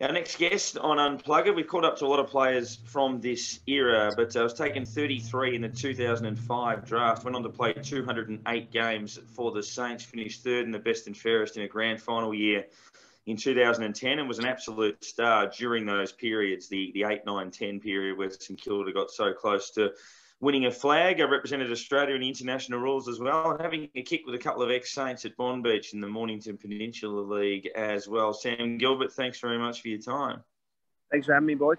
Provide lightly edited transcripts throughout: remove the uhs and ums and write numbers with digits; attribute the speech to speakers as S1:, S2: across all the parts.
S1: Our next guest on Unpluggered, we caught up to a lot of players from this era, but I was taken 33 in the 2005 draft, went on to play 208 games for the Saints, finished third in the best and fairest in a grand final year in 2010, and was an absolute star during those periods, the 8, 9, 10 period where St Kilda got so close to winning a flag. I represented Australia in the international rules as well, and having a kick with a couple of ex-Saints at Bond Beach in the Mornington Peninsula League as well. Sam Gilbert, thanks very much for your time.
S2: Thanks for having me, boys.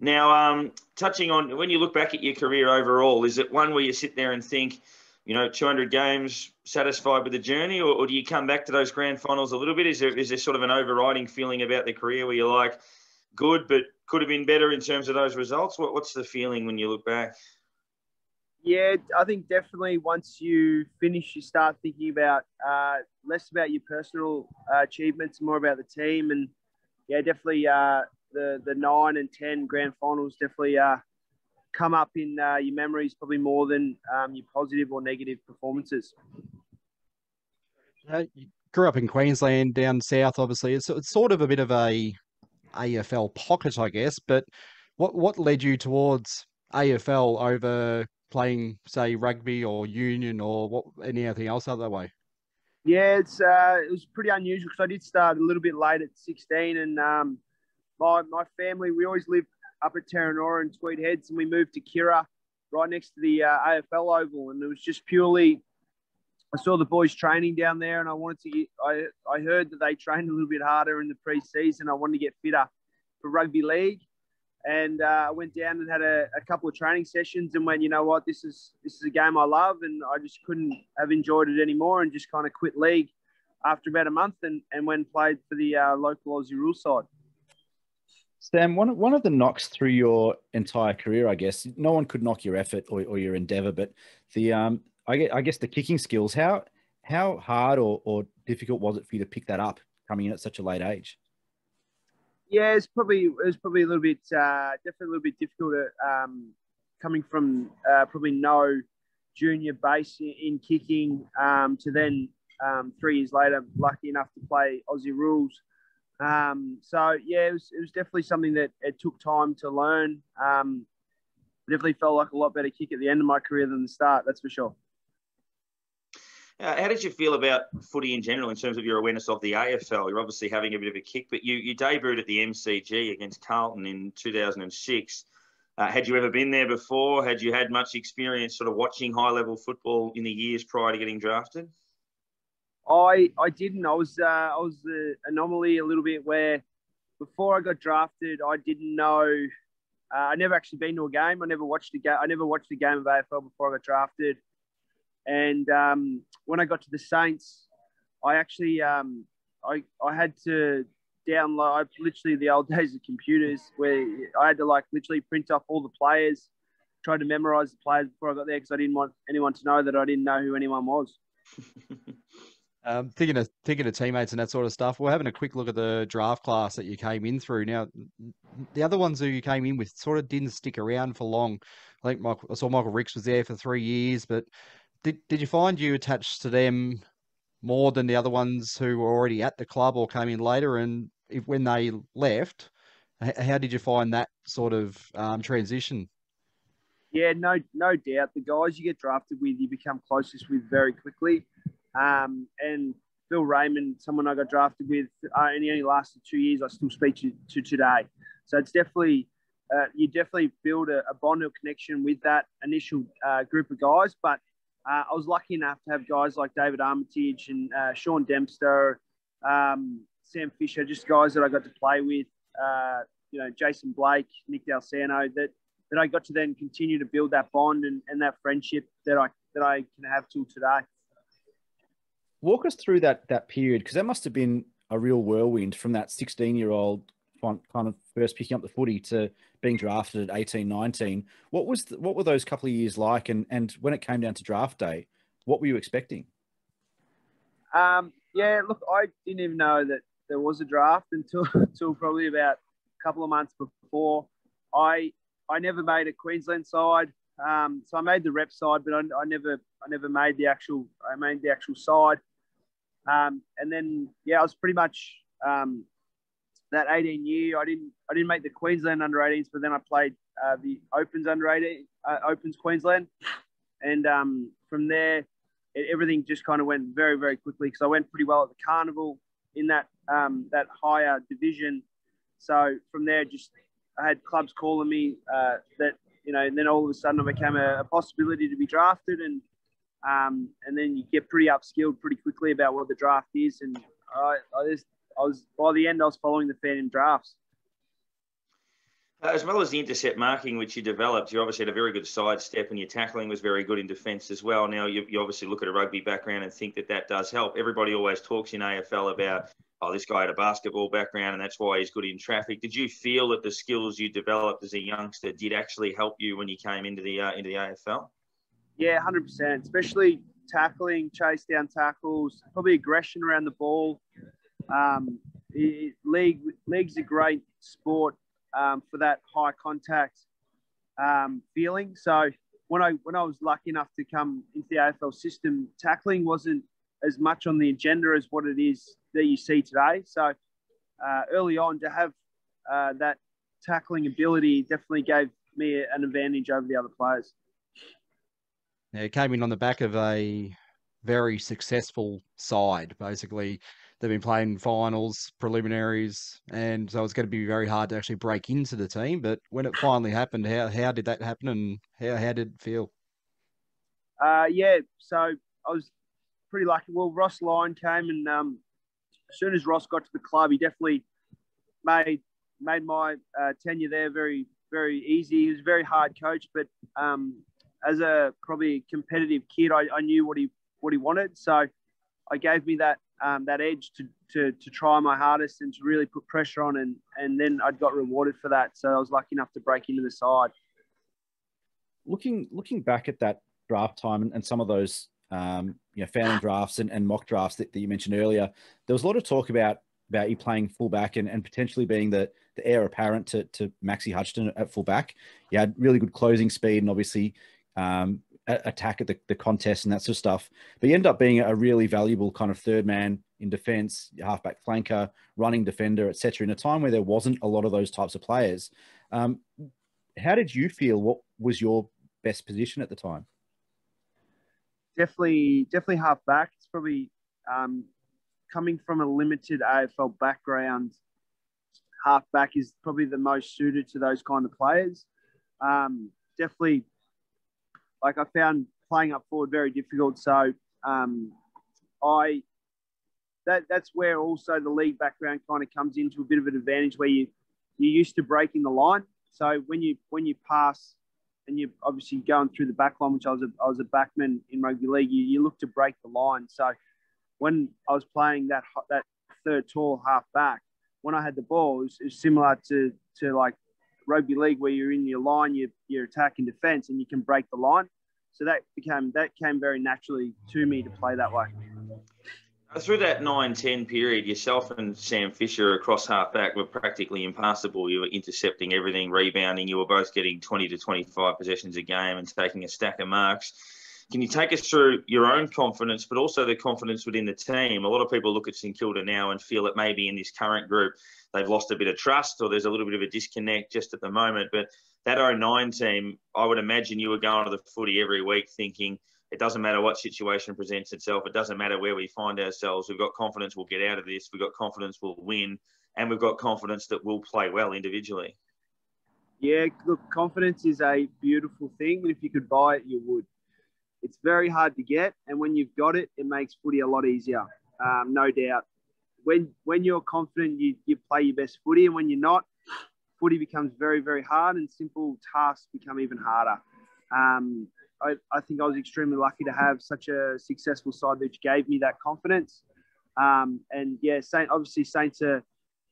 S1: Now, touching on, when you look back at your career overall, is it one where you sit there and think, 200 games, satisfied with the journey, or do you come back to those grand finals a little bit? Is there sort of an overriding feeling about the career where you're like, good, but could have been better in terms of those results? What's the feeling when you look back?
S2: Yeah, I think definitely once you finish, you start thinking about less about your personal achievements, more about the team. And yeah, definitely the 9 and 10 grand finals definitely come up in your memories probably more than your positive or negative performances.
S3: You grew up in Queensland, down south, obviously. It's sort of a bit of a AFL pocket, I guess. But what led you towards AFL over playing, say, rugby or union or anything else other way?
S2: Yeah, it was pretty unusual because I did start a little bit late at 16, and my family, we always lived up at Terranora and Tweed Heads, and we moved to Kirra, right next to the AFL Oval, and it was just purely, I saw the boys training down there, and I heard that they trained a little bit harder in the pre-season. I wanted to get fitter for rugby league, and I went down and had a couple of training sessions and went, you know what, this is a game I love, and I just couldn't have enjoyed it anymore, and just kind of quit league after about a month and went and played for the local Aussie rules side.
S4: Sam, one of the knocks through your entire career, I guess, no one could knock your effort or your endeavour, but the I guess the kicking skills. How hard or difficult was it for you to pick that up coming in at such a late age?
S2: Yeah, it was probably a little bit definitely a little bit difficult coming from probably no junior base in kicking to then 3 years later lucky enough to play Aussie rules. So yeah, it was definitely something that it took time to learn. Definitely felt like a lot better kick at the end of my career than the start, that's for sure.
S1: How did you feel about footy in general in terms of your awareness of the AFL? You're obviously having a bit of a kick, but you debuted at the MCG against Carlton in 2006. Had you ever been there before? Had you had much experience sort of watching high-level football in the years prior to getting drafted?
S2: I didn't. I was the anomaly a little bit where before I got drafted, I didn't know. I never actually been to a game. I never watched a game. I never watched a game of AFL before I got drafted. And when I got to the Saints, I actually I had to download literally the old days of computers where I had to literally print off all the players, try to memorize the players before I got there because I didn't want anyone to know that I didn't know who anyone was.
S3: Thinking of teammates and that sort of stuff. We're having a quick look at the draft class that you came in through. Now, the other ones who you came in with sort of didn't stick around for long. I think I saw Michael Ricks was there for 3 years, but did you find you attached to them more than the other ones who were already at the club or came in later? And when they left, how did you find that sort of transition?
S2: Yeah, no doubt. The guys you get drafted with, you become closest with very quickly. And Phil Raymond, someone I got drafted with, and he only lasted 2 years. I still speak to today. So it's definitely, you definitely build a bond or connection with that initial group of guys. But I was lucky enough to have guys like David Armitage and Sean Dempster, Sam Fisher, just guys that I got to play with, Jason Blake, Nick Dalsano, that I got to then continue to build that bond and that friendship that I can have till today.
S4: Walk us through that period, because that must have been a real whirlwind from that 16-year-old kind of first picking up the footy to being drafted at 18, 19. What were those couple of years like? And when it came down to draft day, what were you expecting?
S2: Yeah, look, I didn't even know that there was a draft until probably about a couple of months before. I never made a Queensland side. So I made the rep side, but I never made the actual side. And then, yeah, I was pretty much that 18 year. I didn't make the Queensland under 18s, but then I played the Opens under 18, Opens Queensland, and from there, everything just kind of went very, very quickly because I went pretty well at the Carnival in that that higher division. So from there, just I had clubs calling me that, you know, and then all of a sudden I became a possibility to be drafted, and then you get pretty upskilled pretty quickly about what the draft is, and I was by the end I was following the fan in drafts.
S1: As well as the intercept marking, which you developed, you obviously had a very good sidestep, and your tackling was very good in defence as well. Now, you obviously look at a rugby background and think that does help. Everybody always talks in AFL about, oh, this guy had a basketball background and that's why he's good in traffic. Did you feel that the skills you developed as a youngster did actually help you when you came into the AFL? Yeah,
S2: 100%, especially tackling, chase down tackles, probably aggression around the ball. League's a great sport for that high contact feeling. So when I was lucky enough to come into the AFL system, tackling wasn't as much on the agenda as what it is that you see today. So early on, to have that tackling ability definitely gave me an advantage over the other players.
S3: Yeah, it came in on the back of a very successful side. Basically, they've been playing finals, preliminaries, and so it's going to be very hard to actually break into the team. But when it finally happened, how did that happen, and how did it feel?
S2: Yeah, so I was pretty lucky. Well, Ross Lyon came, and as soon as Ross got to the club, he definitely made my tenure there very, very easy. He was a very hard coach, but as a probably competitive kid, I knew what he wanted. So I gave me that edge to try my hardest and to really put pressure on, and then I got rewarded for that. So I was lucky enough to break into the side.
S4: Looking back at that draft time and some of those fan drafts and mock drafts that you mentioned earlier, there was a lot of talk about you playing fullback and potentially being the heir apparent to Maxie Hutchison at fullback. You had really good closing speed and obviously attack at the contest and that sort of stuff. But you end up being a really valuable kind of third man in defence, halfback flanker, running defender, etc. in a time where there wasn't a lot of those types of players. How did you feel? What was your best position at the time?
S2: Definitely halfback. It's probably coming from a limited AFL background. Halfback is probably the most suited to those kind of players. Definitely, like I found playing up forward very difficult. So that's where also the league background kind of comes into a bit of an advantage, where you're used to breaking the line. So when you pass and you're obviously going through the back line, which I was a backman in rugby league, you look to break the line. So when I was playing that third tall half back, when I had the ball, it was similar to like rugby league, where you're in your line, you're attacking defence, and you can break the line. So that came very naturally to me to play that way.
S1: Through that 9-10 period, yourself and Sam Fisher across halfback were practically impassable. You were intercepting everything, rebounding. You were both getting 20 to 25 possessions a game and taking a stack of marks. Can you take us through your own confidence, but also the confidence within the team? A lot of people look at St Kilda now and feel that maybe in this current group they've lost a bit of trust, or there's a little bit of a disconnect just at the moment. But that 09 team, I would imagine you were going to the footy every week thinking, it doesn't matter what situation presents itself. It doesn't matter where we find ourselves. We've got confidence we'll get out of this. We've got confidence we'll win. And we've got confidence that we'll play well individually.
S2: Yeah, look, confidence is a beautiful thing. And if you could buy it, you would. It's very hard to get. And when you've got it, it makes footy a lot easier, no doubt. When you're confident, you play your best footy. And when you're not, footy becomes very, very hard, and simple tasks become even harder. I think I was extremely lucky to have such a successful side which gave me that confidence. And yeah, Saints are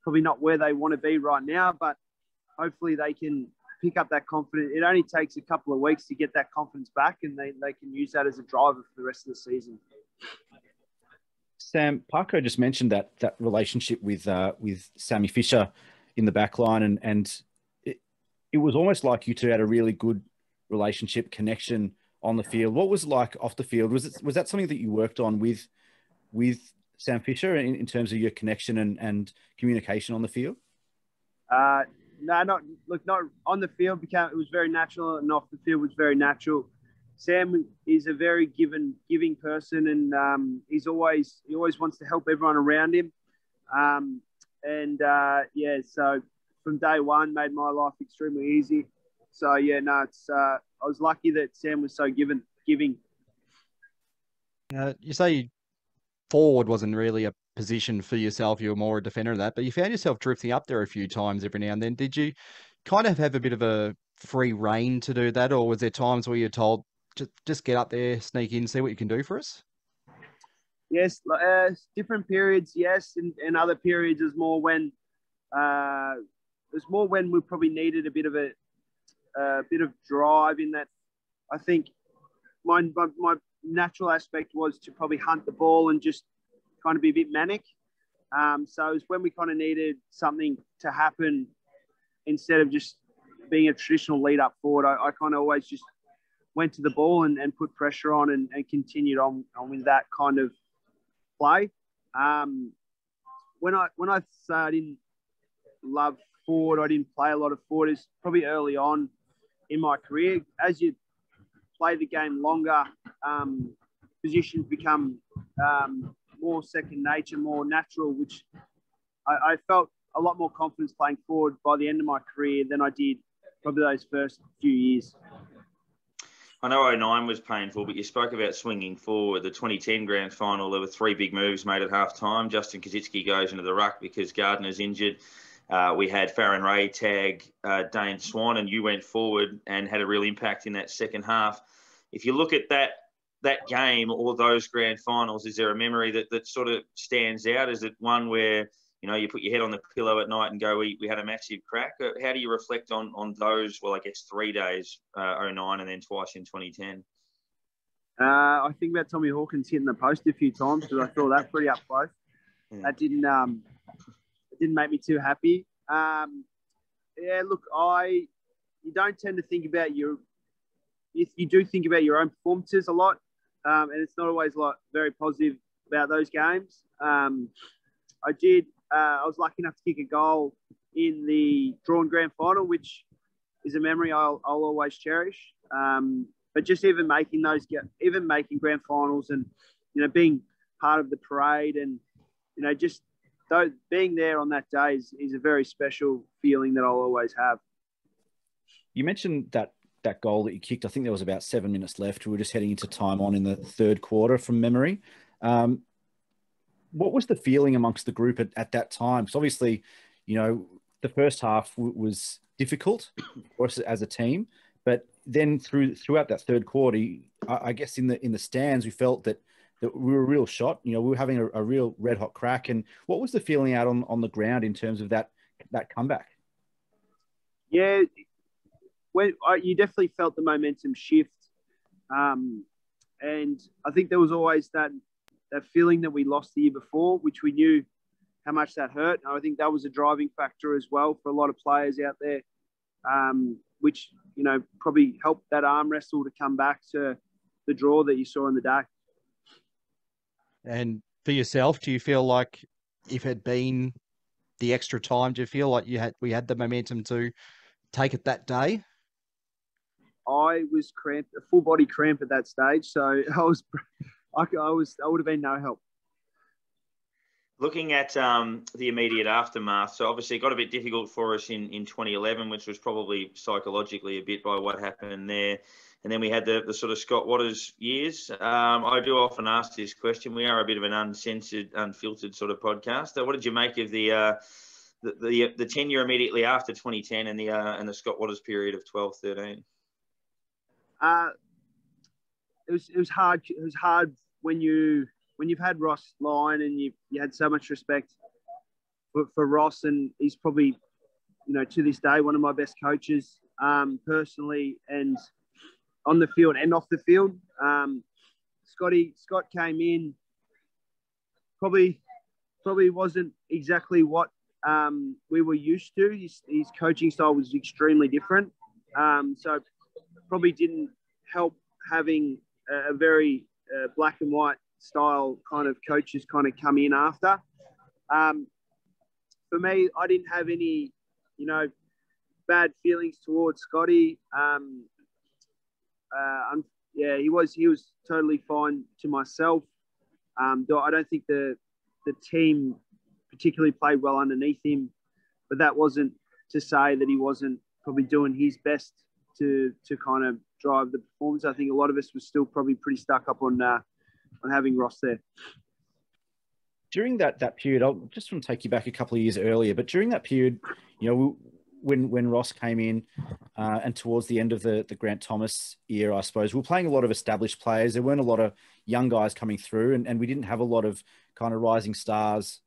S2: probably not where they want to be right now, but hopefully they can pick up that confidence. It only takes a couple of weeks to get that confidence back, and they can use that as a driver for the rest of the season.
S4: Sam, Parko just mentioned that relationship with Sammy Fisher in the back line, and it was almost like you two had a really good relationship connection on the field. What was it like off the field? Was that something that you worked on with Sam Fisher in terms of your connection and communication on the field?
S2: No, not on the field. It was very natural, and off the field was very natural. Sam is a very giving person, and he always wants to help everyone around him. So from day one, made my life extremely easy. So yeah, no, I was lucky that Sam was so giving.
S3: You say forward wasn't really a position for yourself. You were more a defender of that, but you found yourself drifting up there a few times every now and then. Did you kind of have a bit of a free rein to do that, or was there times where you're told, just get up there, sneak in, see what you can do for us?
S2: Yes, different periods, yes, and other periods is more when we probably needed a bit of drive in that. I think my natural aspect was to probably hunt the ball and just kind of be a bit manic. So it was when we kind of needed something to happen instead of just being a traditional lead up forward. I kind of always just went to the ball and put pressure on and continued on with that kind of play. When I started, I didn't love forward. I didn't play a lot of forward. It's probably early on in my career. As you play the game longer, positions become more second nature, more natural, which I felt a lot more confidence playing forward by the end of my career than I did probably those first few years.
S1: I know 09 was painful, but you spoke about swinging forward. The 2010 Grand Final, there were 3 big moves made at half-time. Justin Kosicki goes into the ruck because Gardner's injured. We had Farron Ray tag Dane Swan, and you went forward and had a real impact in that second half. If you look at that game or those Grand Finals, is there a memory that sort of stands out? Is it one where, you know, you put your head on the pillow at night and go, we had a massive crack? How do you reflect on those, well, I guess 3 days, 09 and then twice in 2010?
S2: I think about Tommy Hawkins hitting the post a few times because I saw that pretty up close. Yeah. That didn't make me too happy. Look, you don't tend to think about you do think about your own performances a lot, and it's not always very positive about those games. I was lucky enough to kick a goal in the drawn grand final, which is a memory I'll always cherish. But just even making grand finals and, you know, being part of the parade and, you know, just being there on that day is a very special feeling that I'll always have.
S4: You mentioned that goal that you kicked. I think there was about 7 minutes left. We were just heading into time on in the third quarter from memory. What was the feeling amongst the group at that time? Because obviously, you know, the first half was difficult for us as a team, but then throughout that third quarter, I guess in the stands, we felt that we were a real shot. You know, we were having a real red hot crack. And what was the feeling out on the ground in terms of that comeback?
S2: Yeah, you definitely felt the momentum shift, and I think there was always that feeling that we lost the year before, which we knew how much that hurt. And I think that was a driving factor as well for a lot of players out there, which, you know, probably helped that arm wrestle to come back to the draw that you saw in the day.
S3: And for yourself, do you feel like if it had been the extra time, do you feel like we had the momentum to take it that day?
S2: I was cramped, a full body cramp at that stage, so I would have been no help.
S1: Looking at the immediate aftermath, so obviously it got a bit difficult for us in 2011, which was probably psychologically a bit by what happened there. And then we had the sort of Scott Watters years. I do often ask this question. We are a bit of an uncensored, unfiltered sort of podcast. So what did you make of the tenure immediately after 2010 and the Scott Watters period of 12-13?
S2: It was hard. It was hard when you've had Ross Lyon and you had so much respect for Ross, and he's probably, you know, to this day one of my best coaches personally and on the field and off the field. Scott came in, probably wasn't exactly what we were used to. His coaching style was extremely different, so probably didn't help having a very black and white style kind of coaches kind of come in after. For me, I didn't have any, bad feelings towards Scotty. Yeah, he was totally fine to myself. I don't think the team particularly played well underneath him, but that wasn't to say that he wasn't probably doing his best to kind of drive the performance. I think a lot of us were still probably pretty stuck up on having Ross there.
S4: During that period, I'll just want to take you back a couple of years earlier, but during that period, when Ross came in and towards the end of the Grant Thomas era, I suppose, we were playing a lot of established players. There weren't a lot of young guys coming through, and we didn't have a lot of kind of rising stars,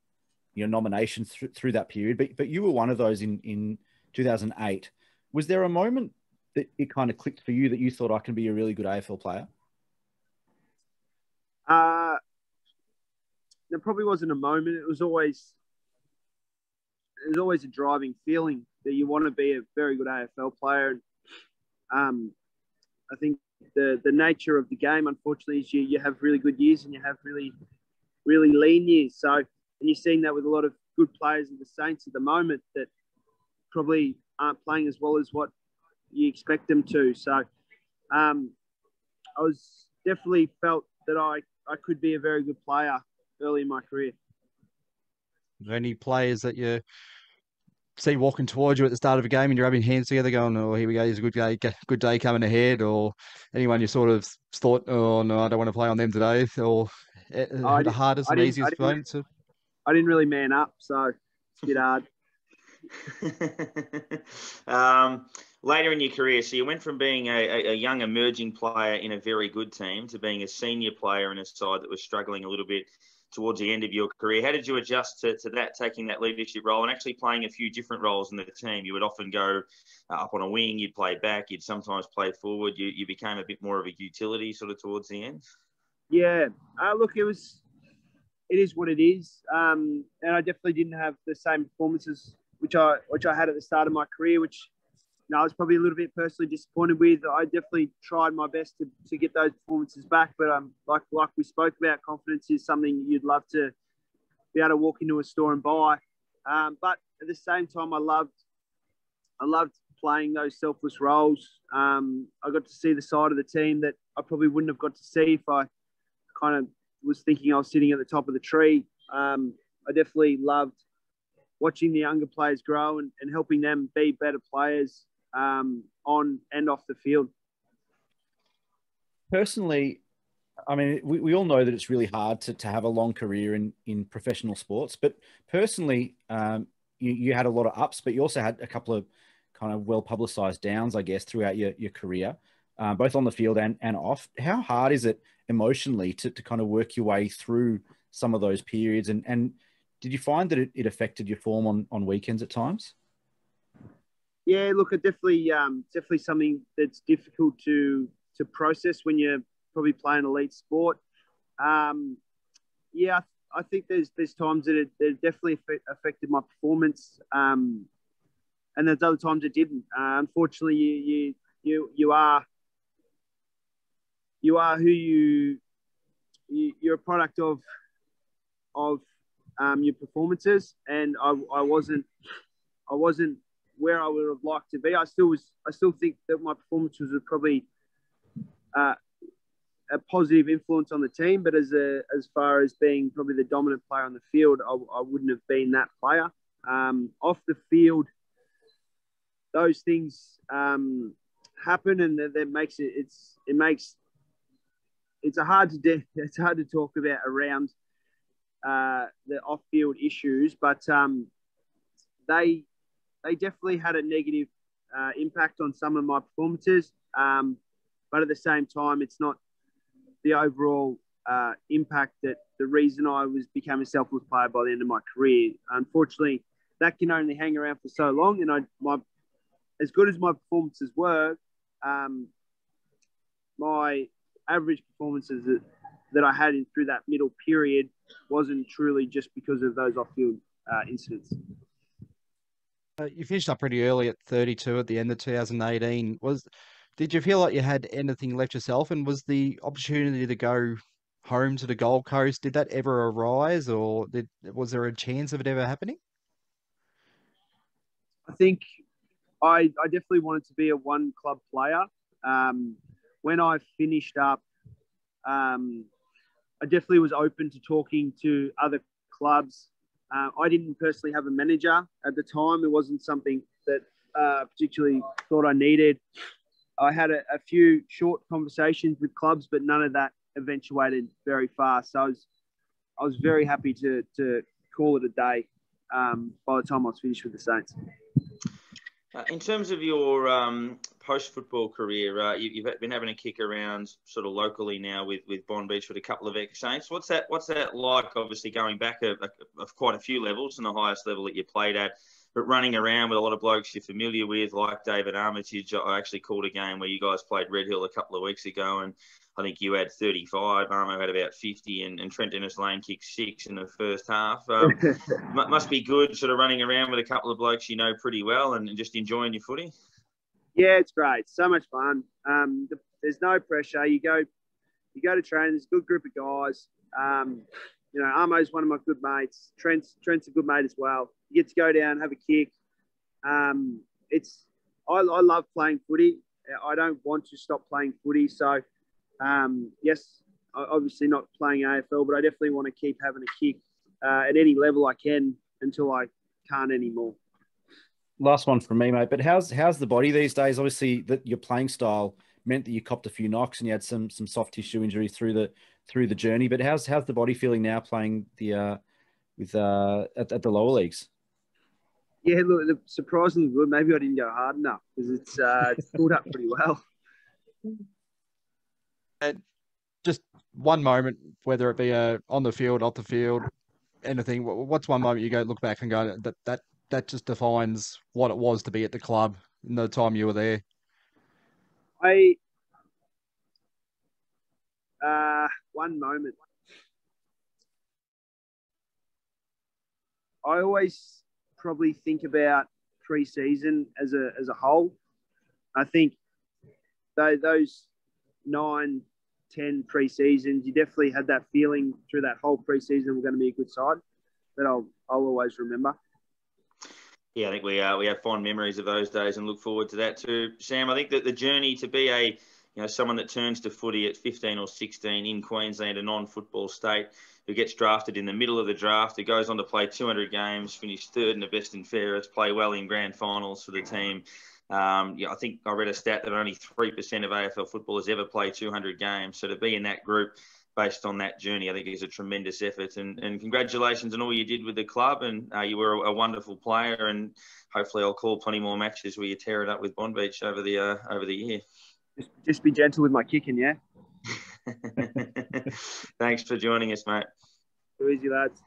S4: nominations through that period. But you were one of those in 2008. Was there a moment that it kind of clicked for you that you thought I can be a really good AFL player?
S2: There probably wasn't a moment. It was always a driving feeling that you want to be a very good AFL player. And I think the nature of the game, unfortunately, is you have really good years and you have really, really lean years. So, and you're seeing that with a lot of good players of the Saints at the moment that probably aren't playing as well as what you expect them to. So I was definitely felt that I could be a very good player early in my career.
S3: Are there any players that you see walking towards you at the start of a game and you're rubbing hands together going, oh, here we go, here's a good day coming ahead? Or anyone you sort of thought, oh, no, I don't want to play on them today? Or the hardest and easiest moments?
S2: I didn't really man up, so it's a bit hard.
S1: Later in your career, so you went from being a young emerging player in a very good team to being a senior player in a side that was struggling a little bit towards the end of your career. How did you adjust to that, taking that leadership role and actually playing a few different roles in the team? You would often go up on a wing, you'd play back, you'd sometimes play forward. You became a bit more of a utility sort of towards the end.
S2: Yeah, look, it is what it is, and I definitely didn't have the same performances which I had at the start of my career, which I was probably a little bit personally disappointed with. I definitely tried my best to get those performances back, but like we spoke about, confidence is something you'd love to be able to walk into a store and buy. But at the same time, I loved playing those selfless roles. I got to see the side of the team that I probably wouldn't have got to see if I kind of was thinking I was sitting at the top of the tree. I definitely loved watching the younger players grow and helping them be better players on and off the field.
S4: Personally, I mean, we all know that it's really hard to have a long career in professional sports, but personally, you had a lot of ups, but you also had a couple of kind of well-publicized downs, I guess, throughout your career, both on the field and off. How hard is it emotionally to kind of work your way through some of those periods? And did you find that it affected your form on weekends at times?
S2: Yeah, look, it definitely something that's difficult to process when you're probably playing elite sport. Yeah, I think there's times that it definitely affected my performance, and there's other times it didn't. Unfortunately, you are who you're a product of your performances, and I wasn't where I would have liked to be. I still think that my performances were probably a positive influence on the team, but as far as being probably the dominant player on the field, I wouldn't have been that player. Off the field, those things happen, and that makes it's hard to talk about around the off-field issues, but they definitely had a negative impact on some of my performances. But at the same time, it's not the overall impact that the reason I became a selfless player by the end of my career. Unfortunately, that can only hang around for so long. And as good as my performances were, my average performances that I had through that middle period wasn't truly just because of those off-field incidents.
S3: You finished up pretty early at 32 at the end of 2018. Did you feel like you had anything left yourself, and was the opportunity to go home to the Gold Coast. Did that ever arise, or was there a chance of it ever happening?
S2: I think I definitely wanted to be a one club player. When I finished up, I definitely was open to talking to other clubs. I didn't personally have a manager at the time. It wasn't something that particularly thought I needed. I had a few short conversations with clubs, but none of that eventuated very fast. So I was very happy to call it a day by the time I was finished with the Saints.
S1: In terms of your post-football career, you've been having a kick around sort of locally now with Bond Beach with a couple of ex-Saints. What's that like, obviously going back of quite a few levels and the highest level that you played at, but running around with a lot of blokes you're familiar with, like David Armitage. I actually called a game where you guys played Red Hill a couple of weeks ago, and I think you had 35, Armo had about 50, and Trent Dennis-Lane kicked 6 in the first half. Must be good sort of running around with a couple of blokes you know pretty well and just enjoying your footy.
S2: Yeah, it's great. So much fun. There's no pressure. You go to train. There's a good group of guys. Armo's one of my good mates. Trent's a good mate as well. You get to go down, have a kick. I love playing footy. I don't want to stop playing footy. So, yes, obviously not playing AFL, but I definitely want to keep having a kick at any level I can until I can't anymore.
S4: Last one from me, mate. But how's the body these days? Obviously, that your playing style meant that you copped a few knocks and you had some soft tissue injuries through the journey. But how's the body feeling now playing at the lower leagues?
S2: Yeah, look, surprisingly good. Maybe I didn't go hard enough because it's pulled up pretty well.
S3: And just one moment, whether it be on the field, off the field, anything. What's one moment you look back and go that just defines what it was to be at the club in the time you were there?
S2: One moment. I always probably think about pre-season as a whole. I think those 9, 10 pre-seasons, you definitely had that feeling through that whole pre-season we're going to be a good side that I'll always remember.
S1: Yeah, I think we have fond memories of those days and look forward to that too. Sam, I think that the journey to be someone that turns to footy at 15 or 16 in Queensland, a non-football state, who gets drafted in the middle of the draft, who goes on to play 200 games, finish third in the best and fairest, play well in grand finals for the team. I think I read a stat that only 3% of AFL footballers ever play 200 games. So to be in that group based on that journey, I think is a tremendous effort. And congratulations on all you did with the club. And you were a wonderful player. And hopefully I'll call plenty more matches where you tear it up with Bond Beach over the year.
S2: Just be gentle with my kicking, yeah?
S1: Thanks for joining us, mate.
S2: Too easy, lads.